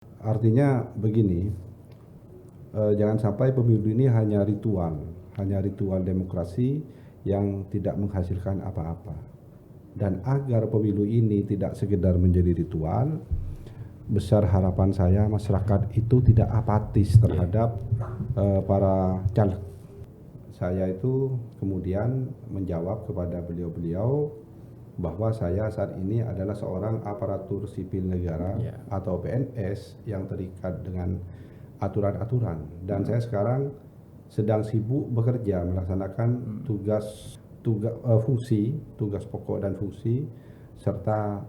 Artinya begini, jangan sampai pemilu ini hanya ritual demokrasi yang tidak menghasilkan apa-apa. Dan agar pemilu ini tidak sekedar menjadi ritual, besar harapan saya masyarakat itu tidak apatis terhadap para caleg. Saya itu kemudian menjawab kepada beliau-beliau bahwa saya saat ini adalah seorang aparatur sipil negara atau PNS yang terikat dengan aturan-aturan, dan saya sekarang sedang sibuk bekerja melaksanakan tugas pokok dan fungsi serta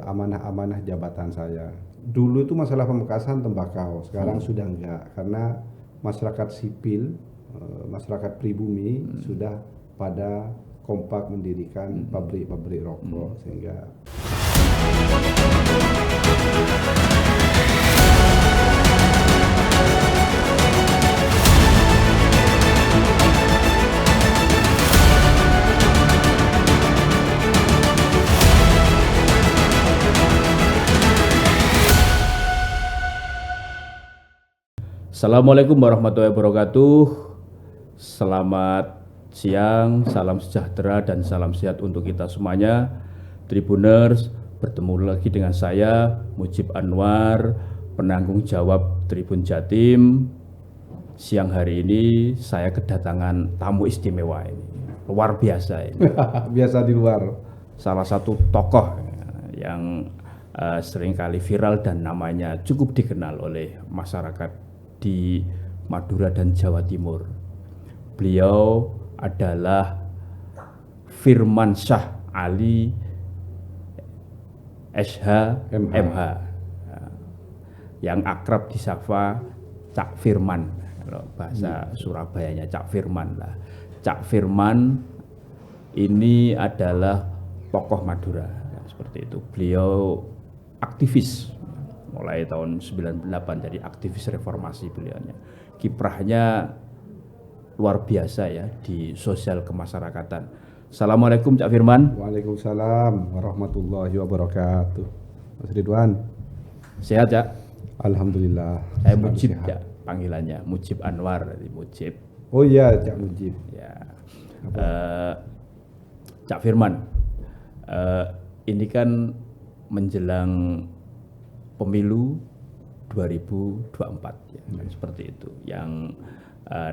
amanah-amanah jabatan saya. Dulu itu masalah pemekasan tembakau, sekarang sudah enggak, karena masyarakat sipil, masyarakat pribumi sudah pada kompak mendirikan pabrik-pabrik rokok sehingga Assalamualaikum warahmatullahi wabarakatuh. Selamat siang, salam sejahtera dan salam sehat untuk kita semuanya. Tribuners, bertemu lagi dengan saya Mujib Anwar, penanggung jawab Tribun Jatim. Siang hari ini saya kedatangan tamu istimewa ini, luar biasa ini. biasa di luar. Salah satu tokoh yang seringkali viral dan namanya cukup dikenal oleh masyarakat di Madura dan Jawa Timur. Beliau adalah Firmansyah Ali SH MH yang akrab disapa Cak Firman, kalau bahasa Surabayanya Cak Firman lah. Cak Firman ini adalah tokoh Madura, seperti itu. Beliau aktivis mulai tahun 98, jadi aktivis reformasi beliaunya. Kiprahnya luar biasa ya di sosial kemasyarakatan. Assalamualaikum Cak Firman. Waalaikumsalam warahmatullahi wabarakatuh. Mas Ridwan. Sehat Cak? Alhamdulillah. Saya Mujib Cak, panggilannya Mujib Anwar, dari Mujib. Oh iya Cak Mujib. Ya. Cak Firman, ini kan menjelang pemilu 2024 ya, kan seperti itu, yang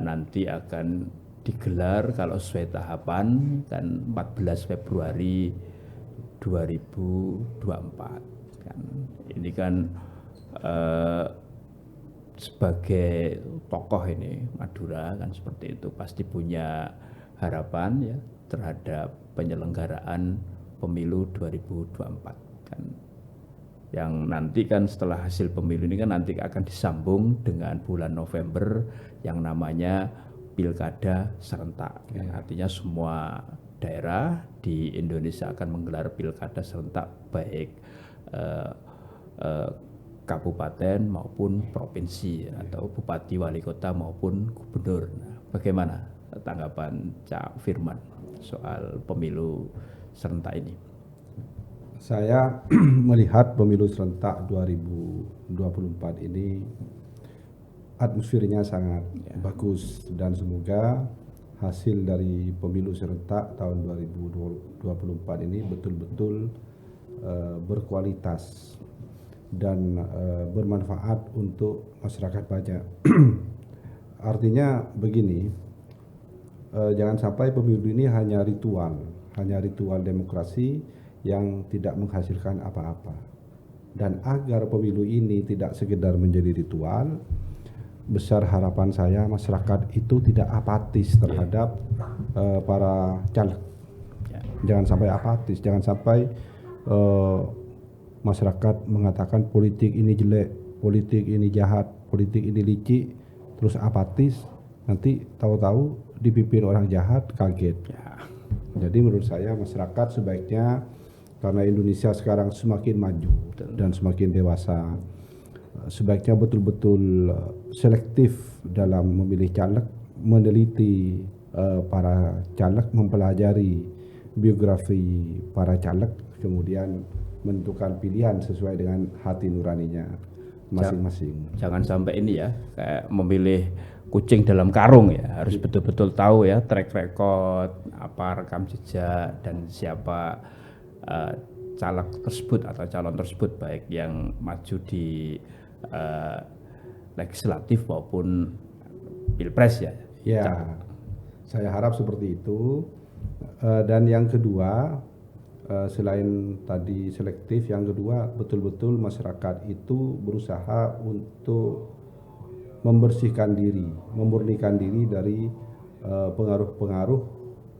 nanti akan digelar kalau sesuai tahapan kan 14 Februari 2024 kan. Ini kan sebagai tokoh ini Madura kan seperti itu pasti punya harapan ya terhadap penyelenggaraan pemilu 2024 kan, yang nanti kan setelah hasil pemilu ini kan nanti akan disambung dengan bulan November yang namanya pilkada serentak. Artinya semua daerah di Indonesia akan menggelar pilkada serentak, baik kabupaten maupun provinsi atau bupati, wali kota maupun gubernur. Nah, bagaimana tanggapan Cak Firman soal pemilu serentak ini? Saya melihat pemilu serentak 2024 ini atmosfernya sangat bagus, dan semoga hasil dari pemilu serentak tahun 2024 ini betul-betul berkualitas dan bermanfaat untuk masyarakat banyak. Artinya begini, jangan sampai pemilu ini hanya ritual demokrasi yang tidak menghasilkan apa-apa. Dan agar pemilu ini tidak sekedar menjadi ritual, besar harapan saya masyarakat itu tidak apatis terhadap para caleg. Jangan sampai apatis, jangan sampai masyarakat mengatakan politik ini jelek, politik ini jahat, politik ini licik, terus apatis, nanti tahu-tahu dipimpin orang jahat, kaget. Jadi menurut saya masyarakat sebaiknya, karena Indonesia sekarang semakin maju dan semakin dewasa, sebaiknya betul-betul selektif dalam memilih caleg, meneliti para caleg, mempelajari biografi para caleg, kemudian menentukan pilihan sesuai dengan hati nuraninya. masing-masing. Jangan sampai ini ya kayak memilih kucing dalam karung ya, harus betul-betul tahu ya track record, apa rekam jejak dan siapa caleg tersebut atau calon tersebut baik yang maju di legislatif maupun pilpres ya. Ya, saya harap seperti itu. Dan yang kedua, selain tadi selektif, yang kedua betul-betul masyarakat itu berusaha untuk membersihkan diri, memurnikan diri dari pengaruh-pengaruh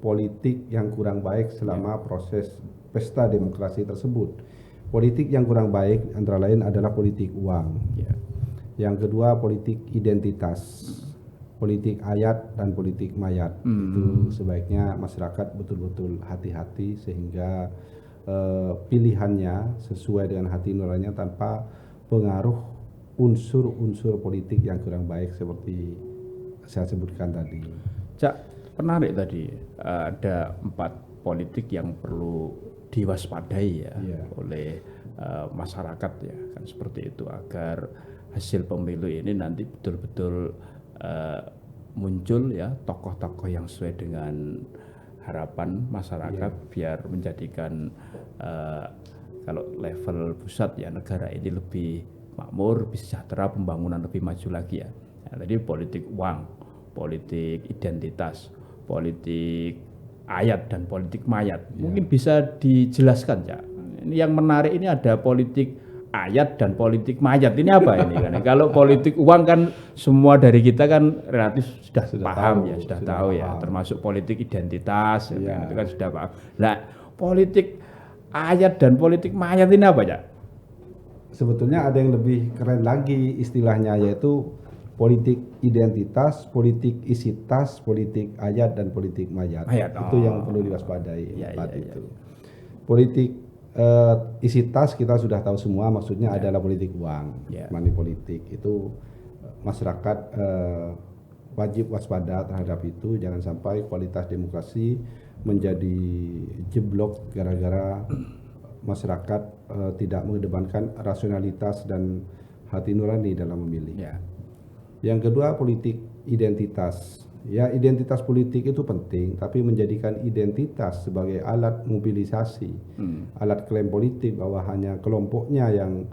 politik yang kurang baik selama proses pesta demokrasi tersebut. Politik yang kurang baik antara lain adalah politik uang. Ya. Yang kedua politik identitas, politik ayat dan politik mayat. Itu sebaiknya masyarakat betul-betul hati-hati sehingga pilihannya sesuai dengan hati nuraninya tanpa pengaruh unsur-unsur politik yang kurang baik seperti saya sebutkan tadi. Cak, menarik tadi ada 4 politik yang perlu diwaspadai ya oleh masyarakat ya kan seperti itu agar hasil pemilu ini nanti betul-betul muncul ya tokoh-tokoh yang sesuai dengan harapan masyarakat biar menjadikan kalau level pusat ya negara ini lebih makmur, lebih sejahtera, pembangunan lebih maju lagi ya. Nah, tadi politik uang, politik identitas, politik ayat dan politik mayat. Mungkin bisa dijelaskan ya. Ini yang menarik ini ada politik ayat dan politik mayat. Ini apa ini kan? Kalau politik uang kan semua dari kita kan relatif sudah paham tahu, ya, sudah tahu paham. Ya, termasuk politik identitas kan, itu kan sudah paham. Nah, politik ayat dan politik mayat ini apa ya? Sebetulnya ada yang lebih keren lagi istilahnya yaitu politik identitas, politik isitas, politik ayat dan politik mayat. Itu yang perlu diwaspadai. Itu. Politik isitas kita sudah tahu semua maksudnya adalah politik uang, money politik. Itu masyarakat wajib waspada terhadap itu, jangan sampai kualitas demokrasi menjadi jeblok gara-gara masyarakat tidak mengedepankan rasionalitas dan hati nurani dalam memilih. Yang kedua politik identitas. Ya, identitas politik itu penting, tapi menjadikan identitas sebagai alat mobilisasi, alat klaim politik bahwa hanya kelompoknya yang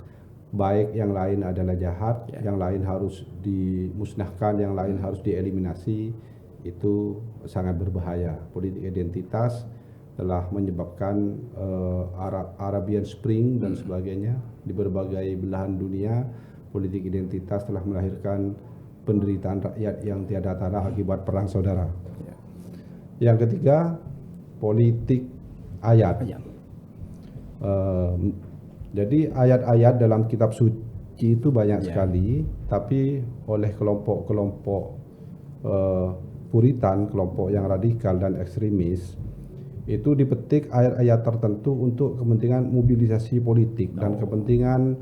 baik, yang lain adalah jahat, yang lain harus dimusnahkan, yang lain harus dieliminasi, itu sangat berbahaya. Politik identitas telah menyebabkan Arabian Spring dan sebagainya di berbagai belahan dunia. Politik identitas telah melahirkan penderitaan rakyat yang tiada tara akibat perang saudara. Yang ketiga, politik ayat. Jadi ayat-ayat dalam kitab suci itu banyak sekali, tapi oleh kelompok-kelompok Puritan, kelompok yang radikal dan ekstremis, itu dipetik ayat-ayat tertentu untuk kepentingan mobilisasi politik dan kepentingan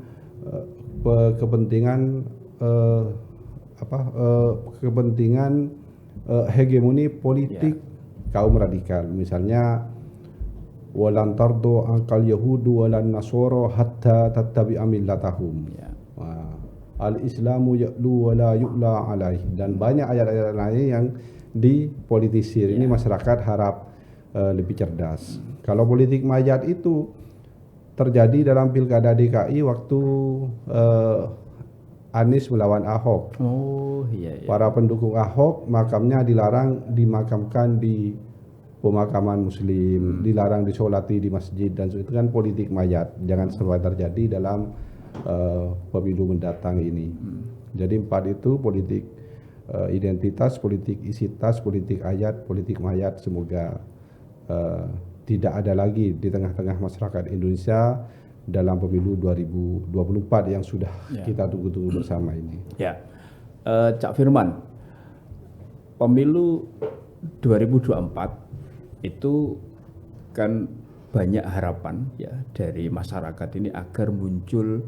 hegemoni politik kaum radikal. Misalnya walan tardu angkal yahudu walan nasoro hatta tattabi'a millatahum. Al-Islamu ya'lu wa la yu'la alaih, dan banyak ayat-ayat lain yang dipolitisir. Ini masyarakat harap lebih cerdas. Kalau politik mayat itu terjadi dalam pilkada DKI waktu Anies melawan Ahok. Para pendukung Ahok makamnya dilarang dimakamkan di pemakaman Muslim, dilarang disolati di masjid, dan itu kan politik mayat. Jangan sampai terjadi dalam pemilu mendatang ini. Jadi 4 itu politik identitas, politik isitas, politik ayat, politik mayat. Semoga tidak ada lagi di tengah-tengah masyarakat Indonesia dalam pemilu 2024 yang sudah kita tunggu-tunggu bersama ini. Cak Firman, pemilu 2024 itu kan banyak harapan ya dari masyarakat ini agar muncul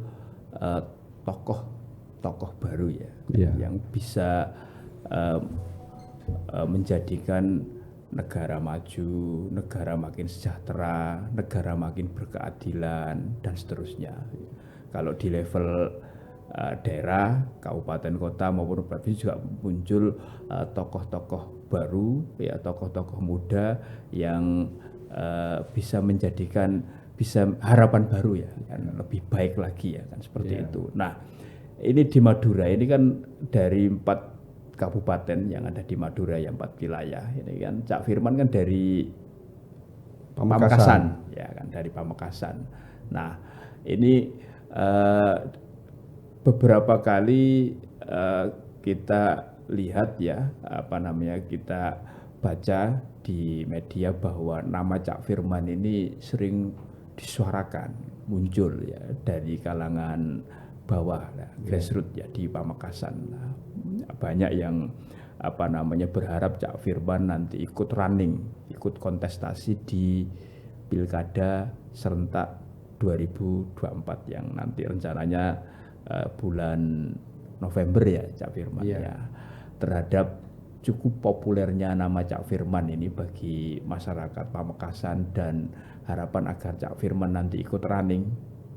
tokoh-tokoh baru yang bisa menjadikan negara maju, negara makin sejahtera, negara makin berkeadilan dan seterusnya. Kalau di level daerah, kabupaten kota maupun provinsi juga muncul tokoh-tokoh baru, ya tokoh-tokoh muda yang bisa menjadikan harapan baru ya, kan lebih baik lagi ya kan seperti itu. Nah, ini di Madura ini kan dari 4 kabupaten yang ada di Madura yang 4 wilayah ini kan Cak Firman kan dari Pamekasan ya kan, dari Pamekasan. Nah, ini beberapa kali kita lihat ya, kita baca di media bahwa nama Cak Firman ini sering disuarakan, muncul ya dari kalangan bawah, grassroots ya di Pamekasan. Nah, banyak yang berharap Cak Firman nanti ikut running, ikut kontestasi di Pilkada serentak 2024 yang nanti rencananya bulan November ya Cak Firman ya. Terhadap cukup populernya nama Cak Firman ini bagi masyarakat Pamekasan dan harapan agar Cak Firman nanti ikut running,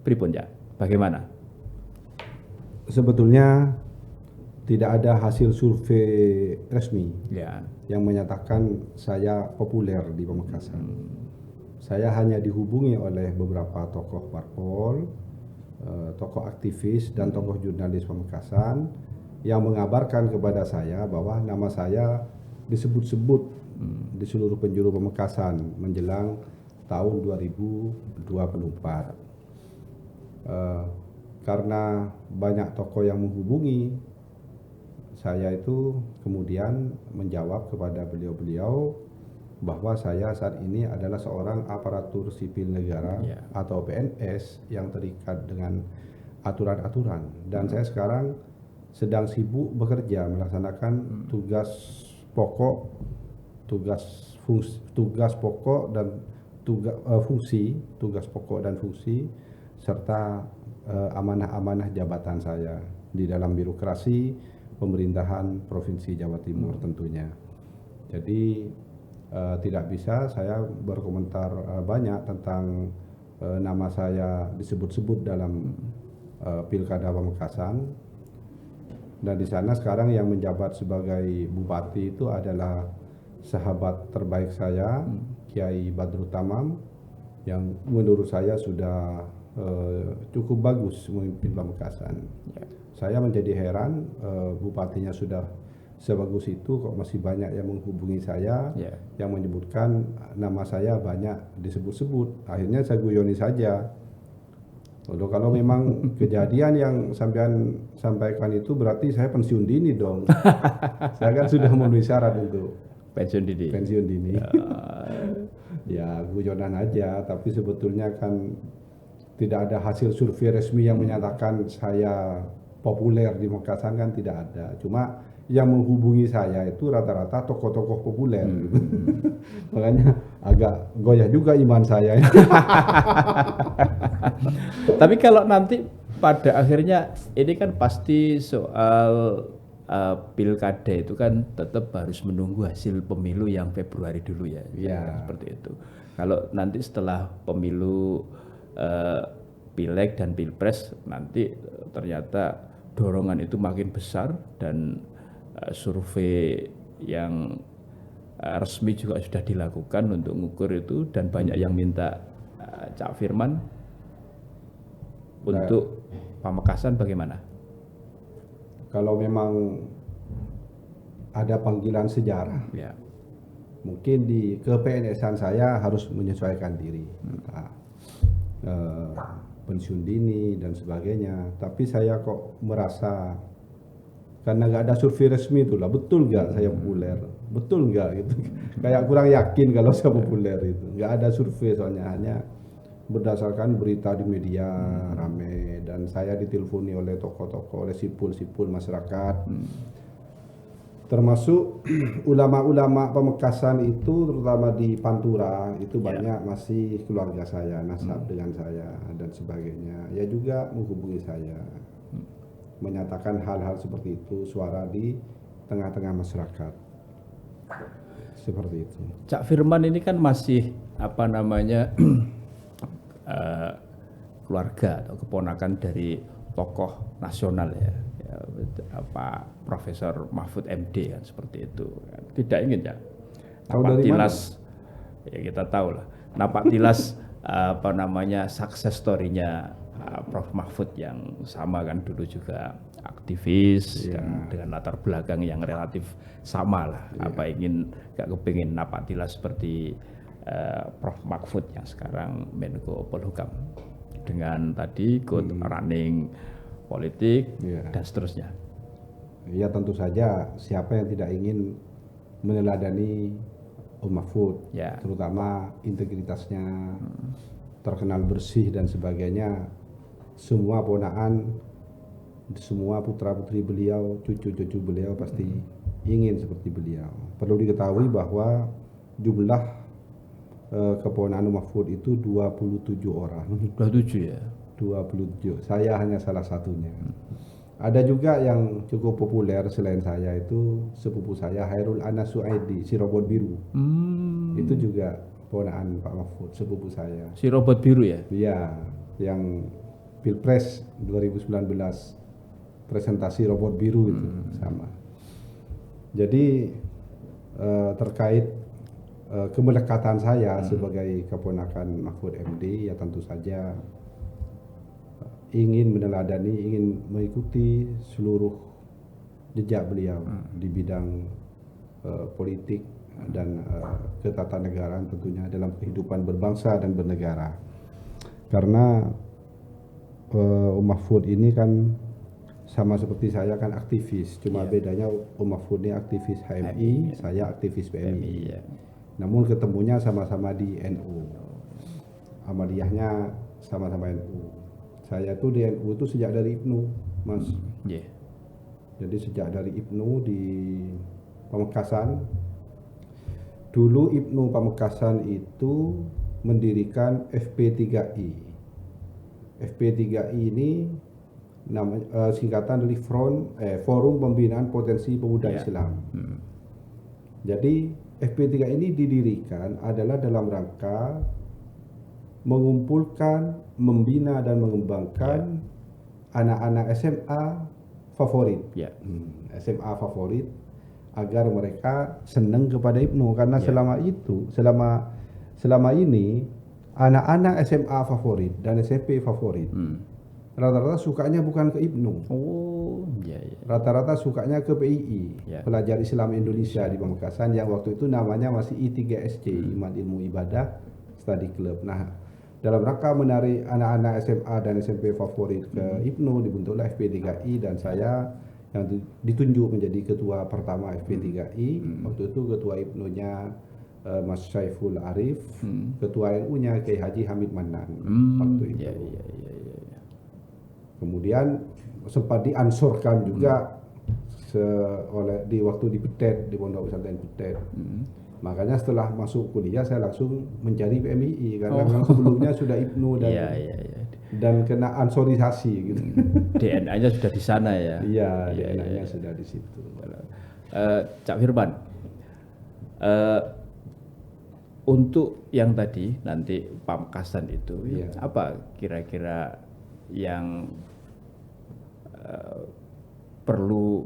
pripun ya? Bagaimana? Sebetulnya tidak ada hasil survei resmi Ya. yang menyatakan saya populer di Pamekasan. Saya hanya dihubungi oleh beberapa tokoh parpol, tokoh aktivis dan tokoh jurnalis Pamekasan yang mengabarkan kepada saya bahwa nama saya disebut-sebut di seluruh penjuru Pamekasan menjelang tahun 2024. Karena banyak tokoh yang menghubungi, saya itu kemudian menjawab kepada beliau-beliau bahwa saya saat ini adalah seorang aparatur sipil negara atau PNS yang terikat dengan aturan-aturan, dan saya sekarang sedang sibuk bekerja melaksanakan tugas pokok dan fungsi serta amanah-amanah jabatan saya di dalam birokrasi pemerintahan Provinsi Jawa Timur tentunya. Jadi tidak bisa saya berkomentar banyak tentang nama saya disebut-sebut dalam Pilkada Pamekasan. Dan di sana sekarang yang menjabat sebagai bupati itu adalah sahabat terbaik saya, Kiai Badrut Tamam, yang menurut saya sudah cukup bagus memimpin Pamekasan. Saya menjadi heran, bupatinya sudah sebagus itu kok masih banyak yang menghubungi saya, yang menyebutkan nama saya banyak disebut-sebut. Akhirnya saya guyoni saja. Kalau memang kejadian yang sampean sampaikan itu berarti saya pensiun dini dong. Saya kan sudah memenuhi syarat untuk pensiun dini. Ya guyonan aja, tapi sebetulnya kan tidak ada hasil survei resmi yang menyatakan saya populer di Pamekasan, kan tidak ada. Cuma yang menghubungi saya itu rata-rata tokoh-tokoh populer. Makanya agak goyah juga iman saya. Tapi kalau nanti pada akhirnya ini kan pasti soal pilkada itu kan tetap harus menunggu hasil pemilu yang Februari dulu ya. Seperti itu. Kalau nanti setelah pemilu pileg dan pilpres nanti ternyata dorongan itu makin besar dan survei yang resmi juga sudah dilakukan untuk mengukur itu, dan banyak yang minta Cak Firman untuk Pamekasan bagaimana? Kalau memang ada panggilan sejarah, mungkin di ke-PNS-an saya harus menyesuaikan diri, pensiun dini dan sebagainya. Tapi saya kok merasa karena nggak ada survei resmi itulah, betul nggak saya populer, betul nggak gitu, kayak kurang yakin kalau saya populer itu. Nggak ada survei soalnya, hanya berdasarkan berita di media rame, dan saya diteleponi oleh tokoh-tokoh, oleh sipul-sipul masyarakat, termasuk ulama-ulama Pamekasan itu, terutama di Pantura itu banyak masih keluarga saya, nasab dengan saya dan sebagainya. Ya juga menghubungi saya, menyatakan hal-hal seperti itu, suara di tengah-tengah masyarakat. Seperti itu. Cak Firman ini kan masih keluarga atau keponakan dari tokoh nasional ya, Pak Profesor Mahfud MD kan seperti itu. Tidak ingin ya. Tahu Napak dari tilas, ya kita tahu lah. Napak tilas apa namanya success story-nya Prof Mahfud yang sama kan dulu juga aktivis dan dengan latar belakang yang relatif sama lah. Apa gak kepingin napak tilas seperti Prof Mahfud yang sekarang Menko Polhukam dengan tadi good running politik dan seterusnya. Ya tentu saja siapa yang tidak ingin meneladani Mahfud, terutama integritasnya, terkenal bersih dan sebagainya. Semua ponakan, semua putra-putri beliau, cucu-cucu beliau pasti ingin seperti beliau. Perlu diketahui bahwa jumlah keponakan Mahfud itu 27 orang. 27 ya? 27, saya hanya salah satunya. Ada juga yang cukup populer selain saya itu sepupu saya Hairul Anas Suaidi, si robot biru. Itu juga ponakan Pak Mahfud, sepupu saya. Si robot biru ya? Iya, yang Pilpres 2019 presentasi robot biru itu sama. Jadi terkait kemelekatan saya sebagai keponakan Mahfud MD, ya tentu saja ingin meneladani, ingin mengikuti seluruh jejak beliau di bidang politik dan ketatanegaraan tentunya dalam kehidupan berbangsa dan bernegara. Karena Mahfud ini kan sama seperti saya kan aktivis, cuma bedanya Mahfud ini aktivis HMI, saya aktivis PMI. Namun ketemunya sama-sama di NU, amaliyahnya sama-sama NU. Saya tuh di NU itu sejak dari IPNU, Mas. Jadi sejak dari IPNU di Pamekasan. Dulu IPNU Pamekasan itu mendirikan FP3I. FP3I ini singkatan dari Forum Pembinaan Potensi Pemuda Islam. Jadi FP3 ini didirikan adalah dalam rangka mengumpulkan, membina dan mengembangkan anak-anak SMA favorit, SMA favorit, agar mereka senang kepada IPNU. Karena selama ini anak-anak SMA favorit dan SMP favorit rata-rata sukanya bukan ke IPNU. Rata-rata sukanya ke PII, Pelajar Islam Indonesia di Pamekasan, yang waktu itu namanya masih I3SC, Iman Ilmu Ibadah Study Club. Nah, dalam rangka menarik anak-anak SMA dan SMP favorit ke IPNU, dibentuklah FP3I dan saya yang ditunjuk menjadi ketua pertama FP3I. Waktu itu ketua IPNU-nya Mas Saiful Arif, ketua NU-nya Kiai Haji Hamid Manan waktu itu. Kemudian sempat diansurkan juga di waktu di Petet, di Pondok Pesantren Petet. Makanya setelah masuk kuliah saya langsung mencari PMII karena memang sebelumnya sudah IPNU dan kena ansorisasi gitu. DNA-nya sudah di sana ya. Iya, DNA-nya sudah di situ. Cak Firman, untuk yang tadi nanti Pamekasan itu apa kira-kira yang perlu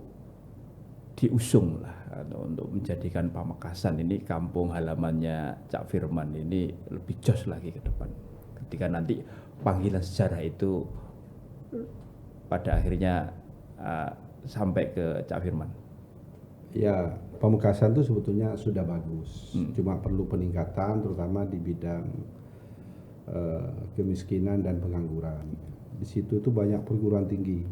diusung lah untuk menjadikan Pamekasan ini kampung halamannya Cak Firman ini lebih jos lagi ke depan ketika nanti panggilan sejarah itu pada akhirnya sampai ke Cak Firman. Ya, Pamekasan itu sebetulnya sudah bagus, cuma perlu peningkatan terutama di bidang kemiskinan dan pengangguran. Di situ tuh banyak perguruan tinggi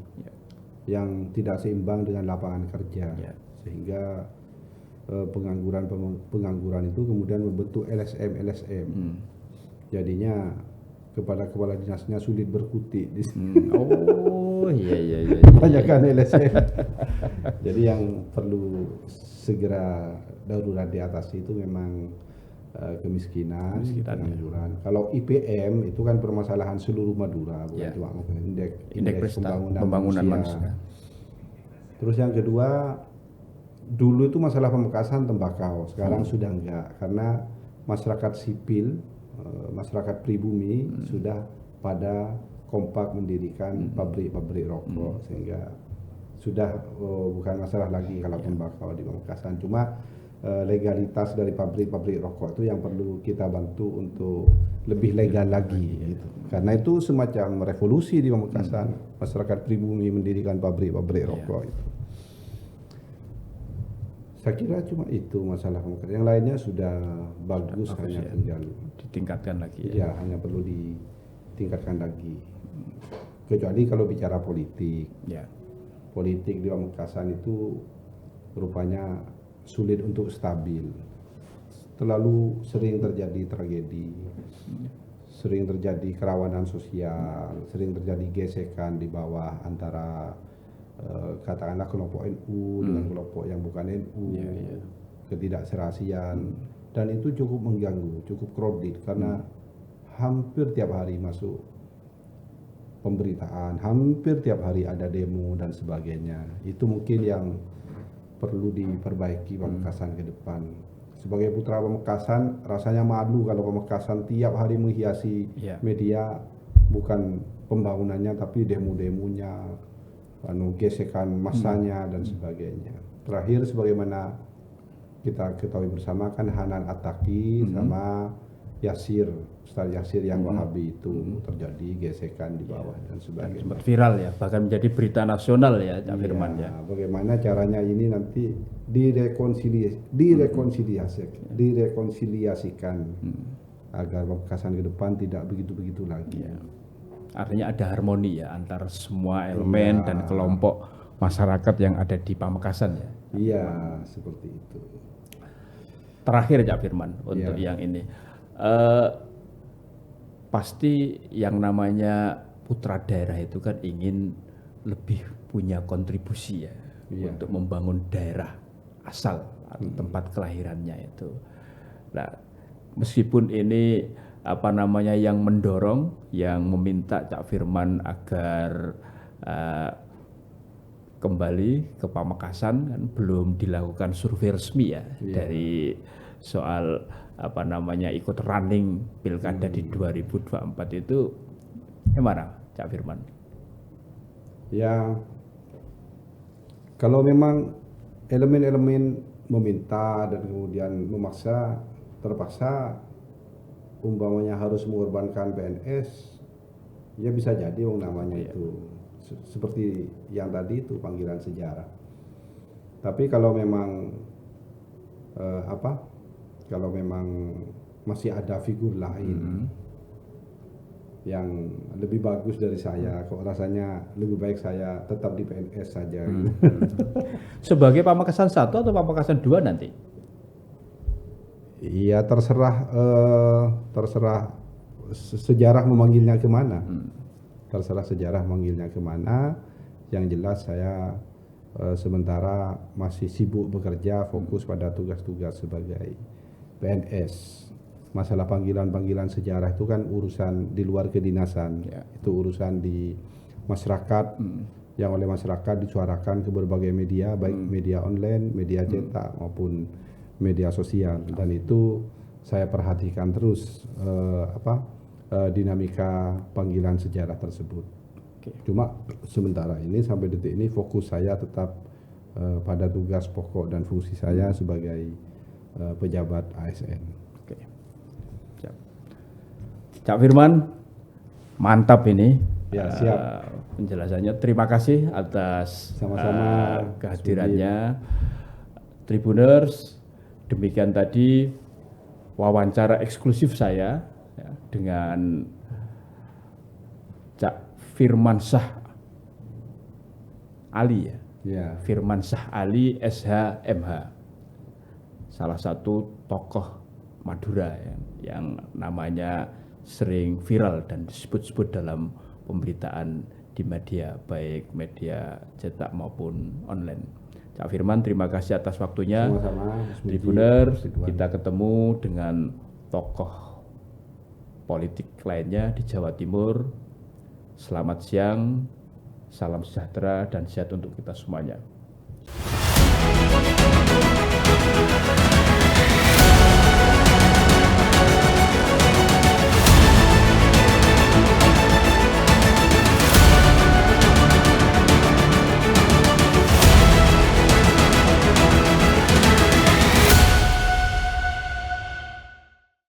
yang tidak seimbang dengan lapangan kerja, sehingga pengangguran itu kemudian membentuk LSM. Jadinya kepala dinasnya sulit berkutik di sini. Kebanyakan LSM. Jadi yang perlu segera darurat diatasi itu memang kemiskinan, pengangguran. Kalau IPM itu kan permasalahan seluruh Madura, bukan cuma indeks pembangunan manusia. Terus yang kedua, dulu itu masalah Pamekasan tembakau, sekarang sudah enggak, karena masyarakat sipil, masyarakat pribumi sudah pada kompak mendirikan pabrik-pabrik rokok, sehingga sudah bukan masalah lagi kalau tembakau di Pamekasan. Cuma legalitas dari pabrik-pabrik rokok itu yang perlu kita bantu untuk lebih legal lagi gitu. Karena itu semacam revolusi di Pamekasan, masyarakat pribumi mendirikan pabrik-pabrik rokok itu. Saya kira cuma itu masalah Pamekasan. Yang lainnya sudah bagus, hanya tinggal ditingkatkan lagi. Ya, hanya perlu ditingkatkan lagi. Kecuali kalau bicara politik. Ya. Politik di Pamekasan itu rupanya sulit untuk stabil. Terlalu sering terjadi tragedi, sering terjadi kerawanan sosial, sering terjadi gesekan di bawah antara katakanlah kelompok NU dengan kelompok yang bukan NU, ketidakserasian, dan itu cukup mengganggu, cukup krodit karena hampir tiap hari masuk pemberitaan, hampir tiap hari ada demo dan sebagainya. Itu mungkin yang perlu diperbaiki Pamekasan ke depan. Sebagai putra Pamekasan, rasanya malu kalau Pamekasan tiap hari menghiasi media bukan pembangunannya tapi demo-demonya, gesekan massanya dan sebagainya. Terakhir, sebagaimana kita ketahui bersama kan, Hanan Attaqi sama Ustaz Yasir yang Wahabi itu terjadi gesekan di bawah dan sebagainya. Sempat viral ya, bahkan menjadi berita nasional ya, Cak Firman ya. Bagaimana caranya ini nanti direkonsiliasikan agar Pamekasan ke depan tidak begitu-begitu lagi. Ya. Artinya ada harmoni ya antara semua elemen dan kelompok masyarakat yang ada di Pamekasan ya. Iya, seperti itu. Terakhir Cak Firman untuk yang ini. Pasti yang namanya putra daerah itu kan ingin lebih punya kontribusi ya untuk membangun daerah asal atau tempat kelahirannya itu. Nah, meskipun ini yang mendorong, yang meminta Cak Firman agar kembali ke Pamekasan, kan belum dilakukan survei resmi ya dari soal ikut running pilkada di 2024 itu gimana Cak Firman? Ya, kalau memang elemen-elemen meminta dan kemudian terpaksa umpamanya harus mengorbankan PNS, ya bisa jadi namanya itu seperti yang tadi itu panggilan sejarah. Tapi kalau memang kalau memang masih ada figur lain yang lebih bagus dari saya, kok rasanya lebih baik saya tetap di PNS saja. Sebagai Pamekasan 1 atau Pamekasan 2 nanti? Iya, terserah sejarah memanggilnya kemana. Terserah sejarah memanggilnya kemana. Yang jelas saya sementara masih sibuk bekerja, fokus pada tugas-tugas sebagai PNS. Masalah panggilan-panggilan sejarah itu kan urusan di luar kedinasan, itu urusan di masyarakat, yang oleh masyarakat disuarakan ke berbagai media, baik media online, media cetak maupun media sosial, dan itu saya perhatikan terus dinamika panggilan sejarah tersebut. Cuma sementara ini sampai detik ini fokus saya tetap pada tugas pokok dan fungsi saya sebagai pejabat ASN. Oke. Siap. Cak Firman, mantap ini. Ya, siap. Penjelasannya. Terima kasih atas kehadirannya. Tribuners, demikian tadi wawancara eksklusif saya dengan Cak Firmansyah Ali ya. Firmansyah Ali SH MH. Salah satu tokoh Madura yang namanya sering viral dan disebut-sebut dalam pemberitaan di media, baik media cetak maupun online. Cak Firman, terima kasih atas waktunya. Sama-sama. Tribuners, kita ketemu dengan tokoh politik lainnya di Jawa Timur. Selamat siang, salam sejahtera dan sehat untuk kita semuanya.